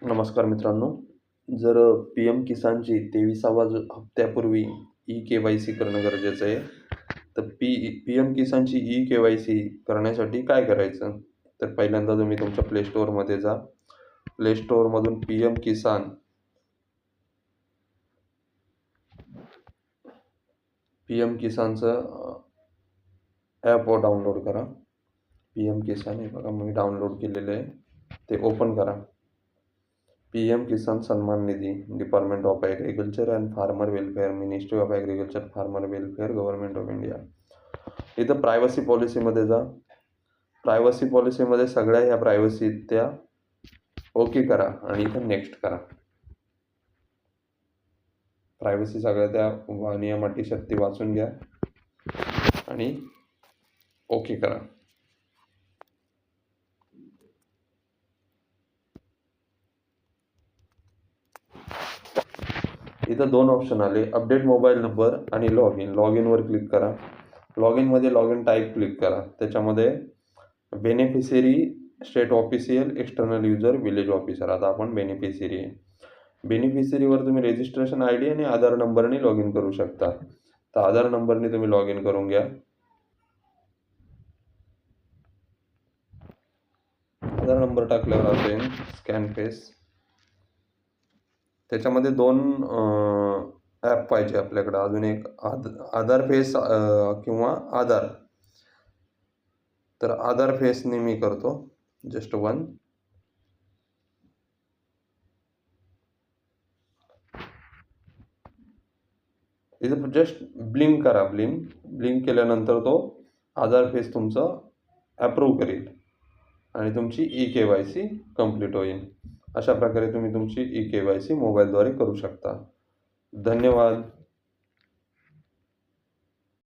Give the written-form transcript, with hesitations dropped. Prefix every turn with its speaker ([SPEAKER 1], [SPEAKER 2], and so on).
[SPEAKER 1] नमस्कार मित्रांनो. जर पी-एम किसानची 23व्या हप्त्यापूर्वी ई-के-वाय-सी करणं गरजेचं आहे. तर पी-एम किसानची ई-के-वाय-सी करण्यासाठी काय करायचं? तर पहिल्यांदा तुम्ही तुमच्या प्ले स्टोअरमध्ये जा. प्ले स्टोअरमधून पी-एम किसानचं ॲप डाउनलोड करा. पी-एम किसान हे बघा मी डाउनलोड केलेलं आहे. ते ओपन करा. PM Kisan Samman Nidhi, department of agriculture and farmer welfare, ministry of agriculture, farmer welfare, government of India. इथं प्रायव्हसी पॉलिसीमध्ये जा. प्रायव्हसी पॉलिसीमध्ये सगळ्या ह्या प्रायव्हसी त्या ओके करा आणि इथं नेक्स्ट करा. प्रायव्हसी सगळ्या त्या नियम अटी शर्ती वाचून घ्या आणि ओके करा. इथं दोन ऑप्शन आले, अपडेट मोबाईल नंबर आणि लॉग इन. लॉग इनवर क्लिक करा. लॉग इनमध्ये लॉग इन टाईप क्लिक करा. त्याच्यामध्ये beneficiary, state official, external user, village officer. आता आपण बेनिफिशियरी आहे. बेनिफिशियरीवर तुम्ही रजिस्ट्रेशन ID आणि आधार नंबरने लॉग इन करू शकता. तर आधार नंबरने तुम्ही लॉग इन करून घ्या. आधार नंबर टाकल्यावर असेल स्कॅन फेस. त्याच्यामध्ये दोन ॲप पाहिजे आपल्याकडं. अजून एक आधार फेस किंवा आधार. तर आधार फेसने मी करतो. Just one. इथं जस्ट ब्लिंक करा. ब्लिंक केल्यानंतर तो आधार फेस तुमचं ॲप्रूव्ह करेल आणि तुमची ई-के-वाय-सी कंप्लीट होईल. अशा प्रकारे तुम्ही तुमची ई-के-वाय-सी मोबाईलद्वारे करू शकता. धन्यवाद.